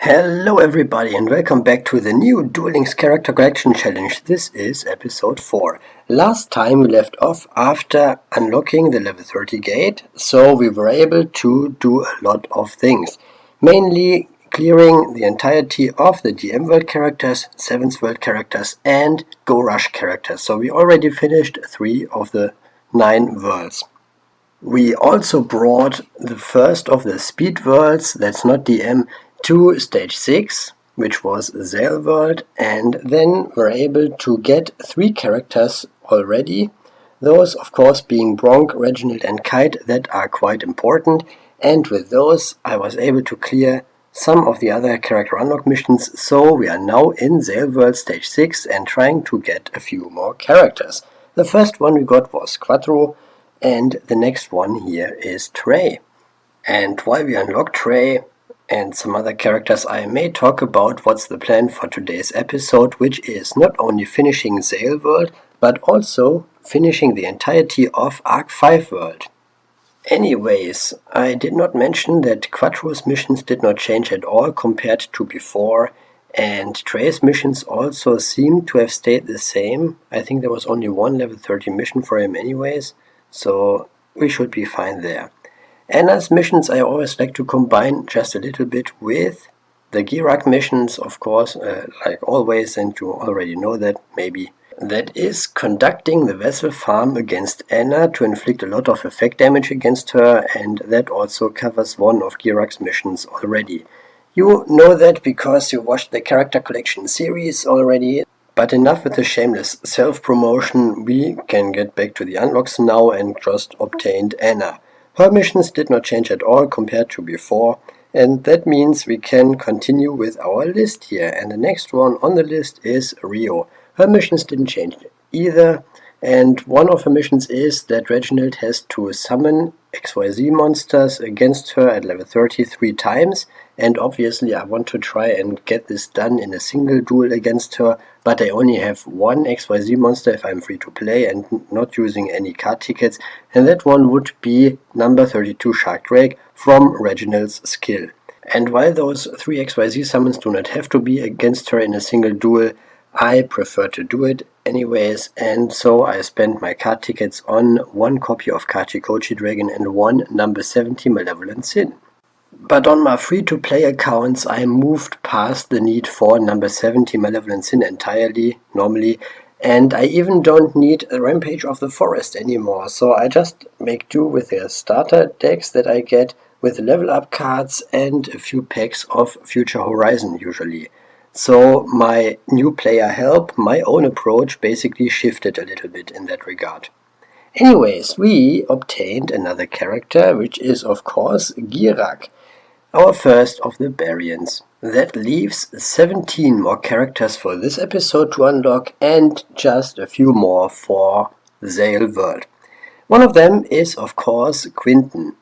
Hello everybody and welcome back to the new Duel Links Character Collection Challenge. This is episode 4. Last time we left off after unlocking the level 30 gate, so we were able to do a lot of things. Mainly clearing the entirety of the DM world characters, 7th world characters and Go Rush characters. So we already finished 3 of the 9 worlds. We also brought the first of the speed worlds, that's not DM, to stage 6, which was Zexal world, and then we're able to get 3 characters already. Those, of course, being Bronk, Reginald and Kite, that are quite important, and with those I was able to clear some of the other character unlock missions, so we are now in Zexal world stage 6 and trying to get a few more characters. The first one we got was Quattro, and the next one here is Trey. And while we unlock Trey and some other characters, I may talk about what's the plan for today's episode, which is not only finishing Zexal world, but also finishing the entirety of Arc 5 world. Anyways, I did not mention that Quattro's missions did not change at all compared to before, and Trey's missions also seem to have stayed the same. I think there was only one level 30 mission for him anyways, so we should be fine there. Anna's missions I always like to combine just a little bit with the Girak missions, of course, like always, and you already know that maybe. That is conducting the vessel farm against Anna to inflict a lot of effect damage against her, and that also covers one of Girak's missions already. You know that because you watched the character collection series already. But enough with the shameless self-promotion, we can get back to the unlocks now and just obtained Anna. Her missions did not change at all compared to before, and that means we can continue with our list here. And the next one on the list is Rio. Her missions didn't change either, and one of her missions is that Reginald has to summon XYZ monsters against her at level 33 times, and obviously I want to try and get this done in a single duel against her, but I only have one XYZ monster if I'm free to play and not using any card tickets, and that one would be number 32 Shark Drake from Reginald's skill. And while those 3 XYZ summons do not have to be against her in a single duel, I prefer to do it anyways, and so I spent my card tickets on 1 copy of Kachikochi Dragon and 1 number 70 Malevolent Sin. But on my free-to-play accounts I moved past the need for number 70 Malevolent Sin entirely, normally, and I even don't need a Rampage of the Forest anymore, so I just make do with the starter decks that I get with level up cards and a few packs of Future Horizon usually. So my new player help, my own approach basically shifted a little bit in that regard. Anyways, we obtained another character, which is of course Girak, our first of the Barians. That leaves 17 more characters for this episode to unlock and just a few more for Zexal world. One of them is of course Quinton.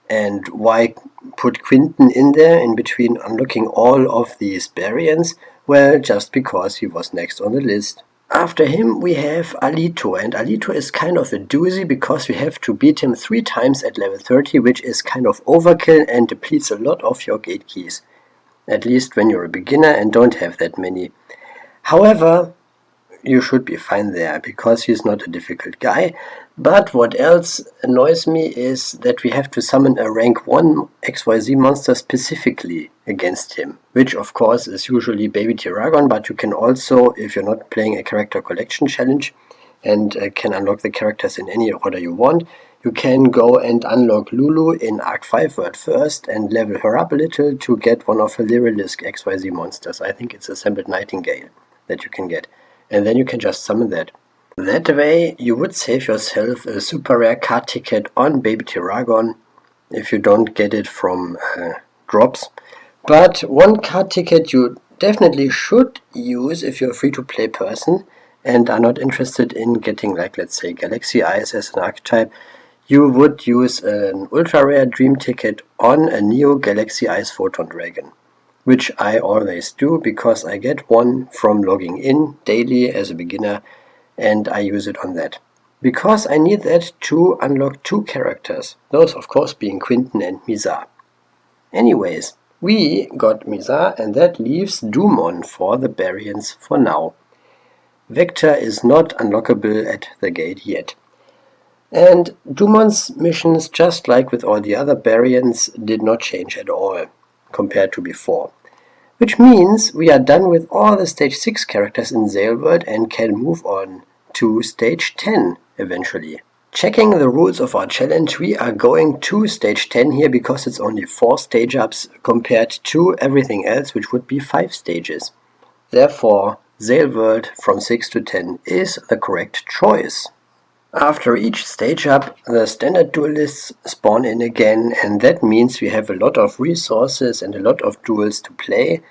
And why put Quinton in there in between unlocking all of these Barians? Well, just because he was next on the list. After him we have Alito, and Alito is kind of a doozy because we have to beat him 3 times at level 30, which is kind of overkill and depletes a lot of your gate keys. At least when you're a beginner and don't have that many. However, you should be fine there, because he's not a difficult guy. But what else annoys me is that we have to summon a rank 1 XYZ monster specifically against him, which of course is usually Baby Tiragon, but you can also, if you're not playing a character collection challenge and can unlock the characters in any order you want, you can go and unlock Lulu in Arc 5 world first and level her up a little to get one of her Lyrilisk XYZ monsters. I think it's Assembled Nightingale that you can get. And then you can just summon that. That way you would save yourself a super rare card ticket on Baby Tiragon if you don't get it from drops. But one card ticket you definitely should use if you're a free-to-play person and are not interested in getting, like, let's say Galaxy Eyes as an archetype. You would use an ultra rare dream ticket on a Neo Galaxy Eyes Photon Dragon, which I always do because I get one from logging in daily as a beginner and I use it on that. Because I need that to unlock 2 characters, those of course being Quinton and Mizar. Anyways, We got Misa, and that leaves Dumon for the Barians for now. Vector is not unlockable at the gate yet. And Dumon's missions, just like with all the other Barians, did not change at all compared to before. Which means we are done with all the stage 6 characters in Zale World and can move on to stage 10 eventually. Checking the rules of our challenge, we are going to stage 10 here because it's only 4 stage ups compared to everything else, which would be 5 stages. Therefore, Zale World from 6 to 10 is the correct choice. After each stage up, the standard duelists spawn in again, and that means we have a lot of resources and a lot of duels to play,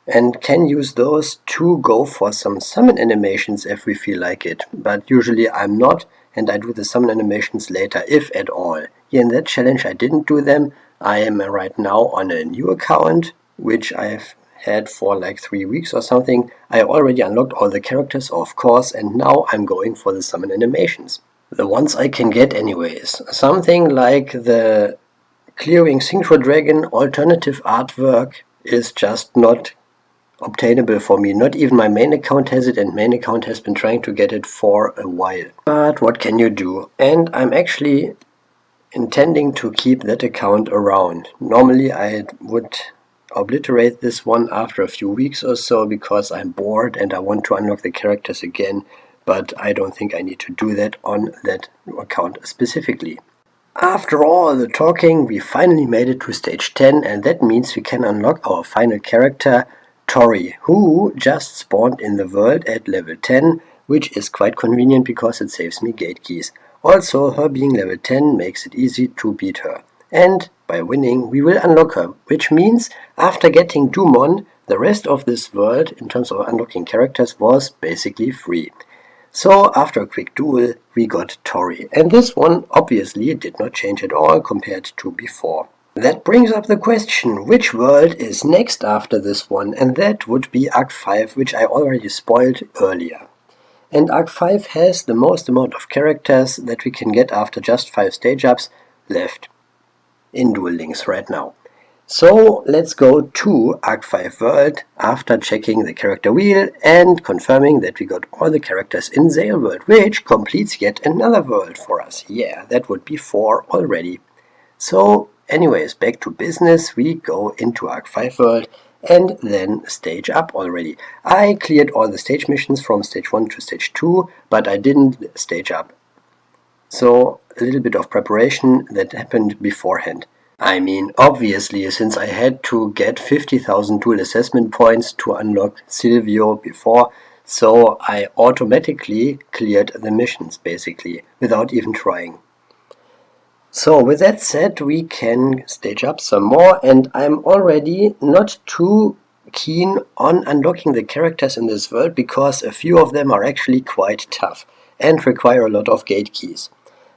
and can use those to go for some summon animations if we feel like it. But usually I'm not, and I do the summon animations later, if at all. Here in that challenge I didn't do them. I am right now on a new account, which I've had for like 3 weeks or something. I already unlocked all the characters, of course, and now I'm going for the summon animations. The ones I can get anyways. Something like the Clearing Synchro Dragon alternative artwork is just not obtainable for me. Not even my main account has it, and main account has been trying to get it for a while. But what can you do? And I'm actually intending to keep that account around. Normally I would obliterate this one after a few weeks or so because I'm bored and I want to unlock the characters again, but I don't think I need to do that on that account specifically. After all the talking, we finally made it to stage 10, and that means we can unlock our final character, Tori, who just spawned in the world at level 10, which is quite convenient because it saves me gate keys. Also, her being level 10 makes it easy to beat her. And by winning, we will unlock her, which means after getting Dumon, the rest of this world, in terms of unlocking characters, was basically free. So after a quick duel, we got Tori, and this one obviously did not change at all compared to before. That brings up the question, which world is next after this one, and that would be Arc 5, which I already spoiled earlier. And Arc 5 has the most amount of characters that we can get after just 5 stage ups left in Duel Links right now. So let's go to Arc 5 World after checking the character wheel and confirming that we got all the characters in Zale World, which completes yet another world for us. Yeah, that would be 4 already. So anyways, back to business, we go into Arc 5 World and then stage up already. I cleared all the stage missions from stage 1 to stage 2, but I didn't stage up. So a little bit of preparation that happened beforehand. I mean, obviously, since I had to get 50,000 dual assessment points to unlock Sylvio before, so I automatically cleared the missions, basically, without even trying. So with that said, we can stage up some more, and I'm already not too keen on unlocking the characters in this world because a few of them are actually quite tough and require a lot of gate keys.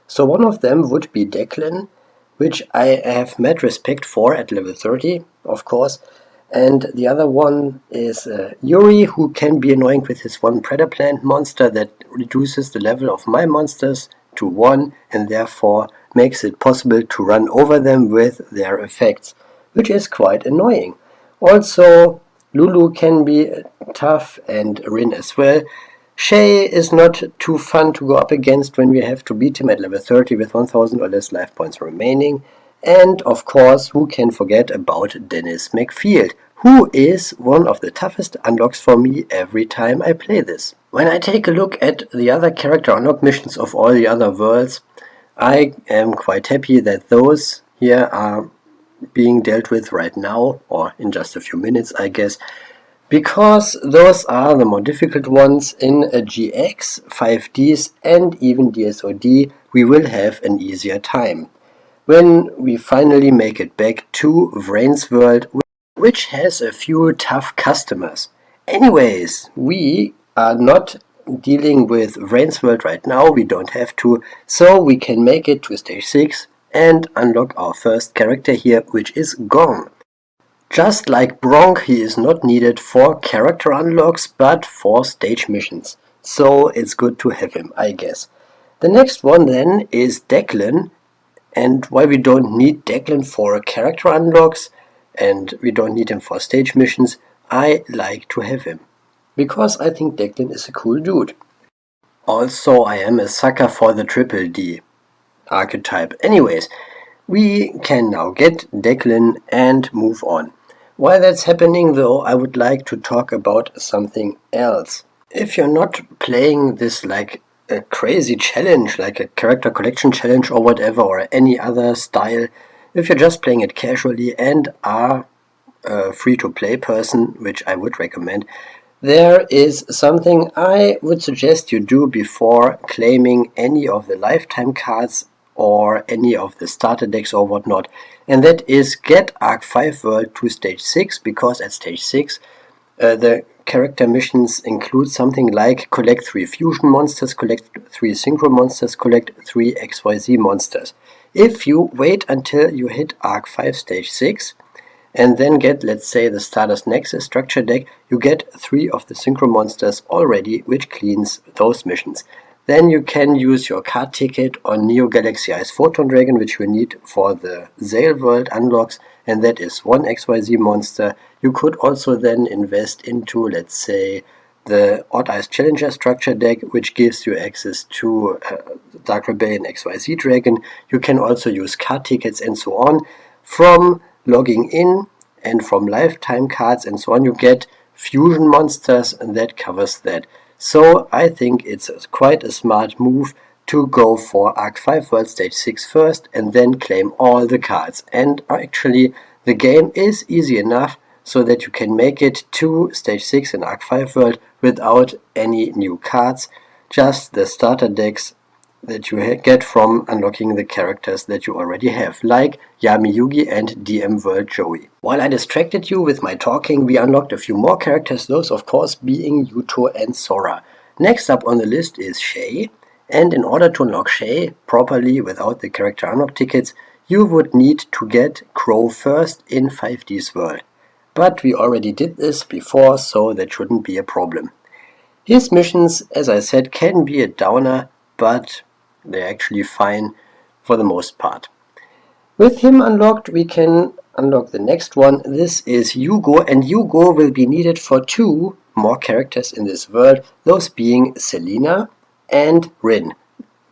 So one of them would be Declan, which I have mad respect for at level 30, of course, and the other one is Yuri, who can be annoying with his one Predator Plant monster that reduces the level of my monsters to 1 and therefore makes it possible to run over them with their effects, which is quite annoying. Also, Lulu can be tough and Rin as well. Shay is not too fun to go up against when we have to beat him at level 30 with 1000 or less life points remaining. And of course, who can forget about Dennis McField, who is one of the toughest unlocks for me every time I play this. When I take a look at the other character unlock missions of all the other worlds, I am quite happy that those here are being dealt with right now, or in just a few minutes I guess, because those are the more difficult ones. In a GX, 5Ds and even DSOD we will have an easier time when we finally make it back to Vrains World, which has a few tough customers. Anyways, we are not dealing with Vrains World right now, we don't have to, so we can make it to stage 6 and unlock our first character here, which is Gong. Just like Bronk, he is not needed for character unlocks, but for stage missions. So it's good to have him, I guess. The next one then is Declan, and while we don't need Declan for character unlocks, and we don't need him for stage missions, I like to have him. Because I think Declan is a cool dude. Also, I am a sucker for the triple D archetype. Anyways, we can now get Declan and move on. While that's happening though, I would like to talk about something else. If you're not playing this like a crazy challenge, like a character collection challenge or whatever, or any other style, if you're just playing it casually and are a free-to-play person, which I would recommend, there is something I would suggest you do before claiming any of the lifetime cards or any of the starter decks or whatnot, and that is get Arc 5 World to stage 6, because at stage 6 the character missions include something like collect 3 fusion monsters, collect 3 synchro monsters, collect 3 XYZ monsters. If you wait until you hit Arc 5 stage 6 and then get, let's say, the Stardust Nexus structure deck, you get 3 of the synchro monsters already, which cleans those missions. Then you can use your card ticket on Neo Galaxy Ice Photon Dragon, which you need for the Zale World unlocks, and that is 1 XYZ monster. You could also then invest into, let's say, the Odd Eyes Challenger structure deck, which gives you access to Dark Rebellion XYZ Dragon. You can also use card tickets and so on. From logging in and from lifetime cards and so on, you get fusion monsters, and that covers that. So I think it's quite a smart move to go for Arc 5 World Stage 6 first and then claim all the cards. And actually the game is easy enough so that you can make it to Stage 6 in Arc 5 World without any new cards, just the starter decks that you get from unlocking the characters that you already have, like Yami Yugi and DM World Joey. While I distracted you with my talking, we unlocked a few more characters, those of course being Yuto and Sora. Next up on the list is Shay, and in order to unlock Shay properly without the character unlock tickets, you would need to get Crow first in 5D's world. But we already did this before, so that shouldn't be a problem. His missions, as I said, can be a downer, but they're actually fine for the most part. With him unlocked, we can unlock the next one. This is Hugo, and Hugo will be needed for 2 more characters in this world, those being Selena and Rin.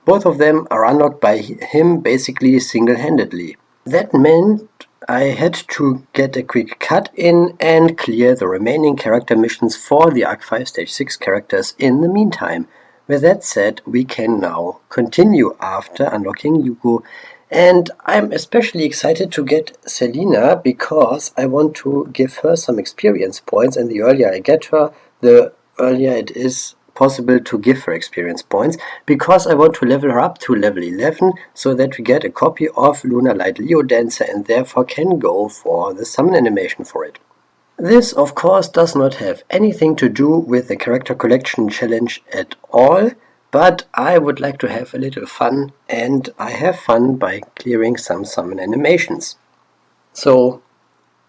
Both of them are unlocked by him basically single-handedly. That meant I had to get a quick cut in and clear the remaining character missions for the Arc 5 Stage 6 characters in the meantime. With that said, we can now continue after unlocking Hugo, and I'm especially excited to get Selena because I want to give her some experience points, and the earlier I get her, the earlier it is possible to give her experience points, because I want to level her up to level 11 so that we get a copy of Lunar Light Leo Dancer and therefore can go for the summon animation for it. This, of course, does not have anything to do with the character collection challenge at all, but I would like to have a little fun, and I have fun by clearing some summon animations. So,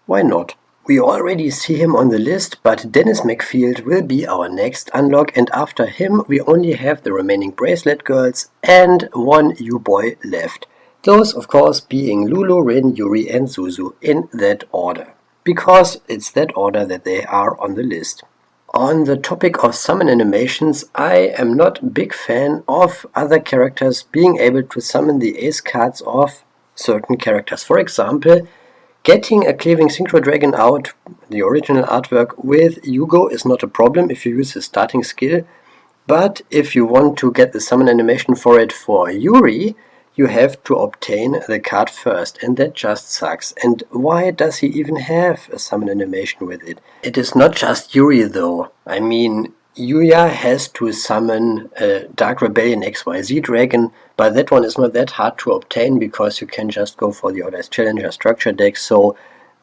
why not? We already see him on the list, but Dennis McField will be our next unlock, and after him we only have the remaining Bracelet Girls and 1 U-Boy left. Those, of course, being Lulu, Rin, Yuri and Zuzu in that order, because it's that order that they are on the list. On the topic of summon animations, I am not a big fan of other characters being able to summon the ace cards of certain characters. For example, getting a Cleaving Synchro Dragon out, the original artwork, with Hugo is not a problem if you use his starting skill, but if you want to get the summon animation for it for Yuri, you have to obtain the card first, and that just sucks. And why does he even have a summon animation with it? It is not just Yuri though. I mean, Yuya has to summon a Dark Rebellion XYZ Dragon, but that one is not that hard to obtain because you can just go for the Odd Eyes Challenger structure deck, so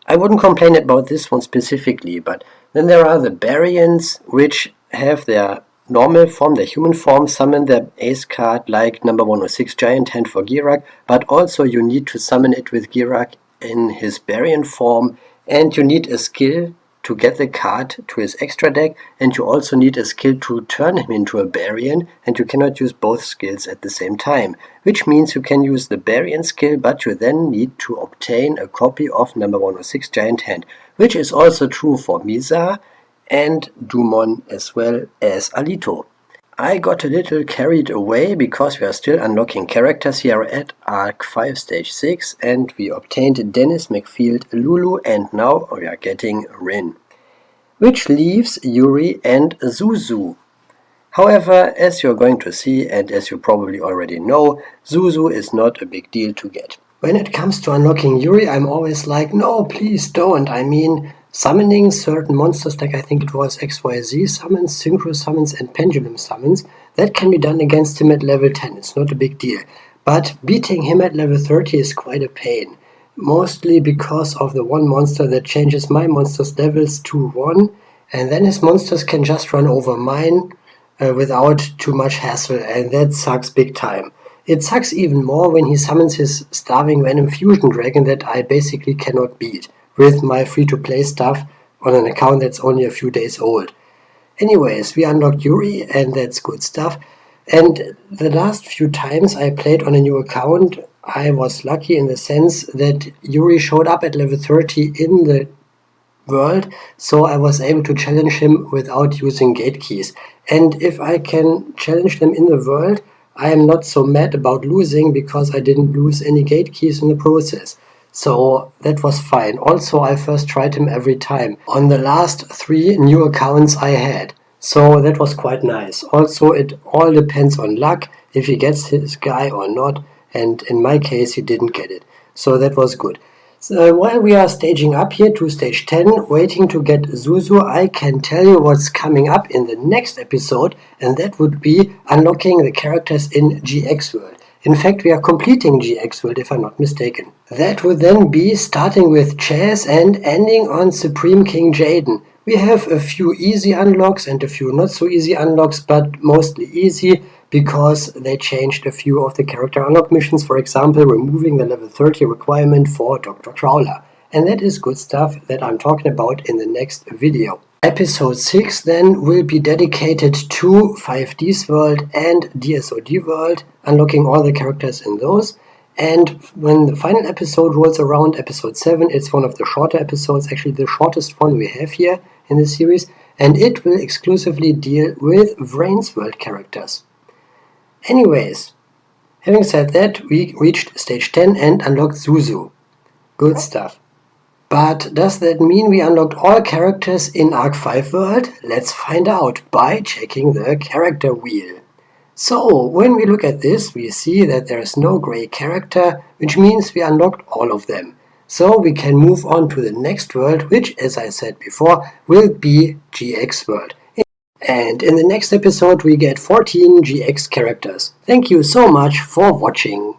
I wouldn't complain about this one specifically. But then there are the Baryons, which have their normal form, their human form, summon their ace card like number 106 Giant Hand for Girak, but also you need to summon it with Girak in his Baryon form, and you need a skill to get the card to his extra deck, and you also need a skill to turn him into a Barian, and you cannot use both skills at the same time, which means you can use the Barian skill, but you then need to obtain a copy of number 106 Giant Hand, which is also true for Misa and Dumon as well as Alito. I got a little carried away because we are still unlocking characters here at Arc 5 Stage 6, and we obtained Dennis, McField, Lulu, and now we are getting Rin, which leaves Yuri and Zuzu. However, as you're going to see, and as you probably already know, Zuzu is not a big deal to get. When it comes to unlocking Yuri, I'm always like, no, please don't. I mean, summoning certain monsters, like I think it was XYZ summons, Synchro summons, and Pendulum summons, that can be done against him at level 10. It's not a big deal. But beating him at level 30 is quite a pain. Mostly because of the one monster that changes my monster's levels to 1, and then his monsters can just run over mine without too much hassle, and that sucks big time. It sucks even more when he summons his Starving Venom Fusion Dragon that I basically cannot beat with my free-to-play stuff on an account that's only a few days old. Anyways, we unlocked Yuri, and that's good stuff. And the last few times I played on a new account, I was lucky in the sense that Yuri showed up at level 30 in the world, so I was able to challenge him without using gate keys. And if I can challenge them in the world, I am not so mad about losing because I didn't lose any gate keys in the process. So that was fine. Also, I first tried him every time on the last 3 new accounts I had. So that was quite nice. Also, it all depends on luck, if he gets his guy or not, and in my case he didn't get it. So that was good. So while we are staging up here to stage 10, waiting to get Zuzu, I can tell you what's coming up in the next episode, and that would be unlocking the characters in GX World. In fact, we are completing GX World if I'm not mistaken. That would then be starting with Chaz and ending on Supreme King Jaden. We have a few easy unlocks and a few not so easy unlocks, but mostly easy because they changed a few of the character unlock missions, for example removing the level 30 requirement for Dr. Crowler. And that is good stuff that I'm talking about in the next video. Episode 6 then will be dedicated to 5D's World and DSOD World, unlocking all the characters in those. And when the final episode rolls around, episode 7, it's one of the shorter episodes, actually the shortest one we have here in the series, and it will exclusively deal with Vrains World characters. Anyways, having said that, we reached stage 10 and unlocked Zuzu. Good stuff. But does that mean we unlocked all characters in Arc 5 World? Let's find out by checking the character wheel. So, when we look at this, we see that there is no grey character, which means we unlocked all of them. So we can move on to the next world, which, as I said before, will be GX World. And in the next episode we get 14 GX characters. Thank you so much for watching.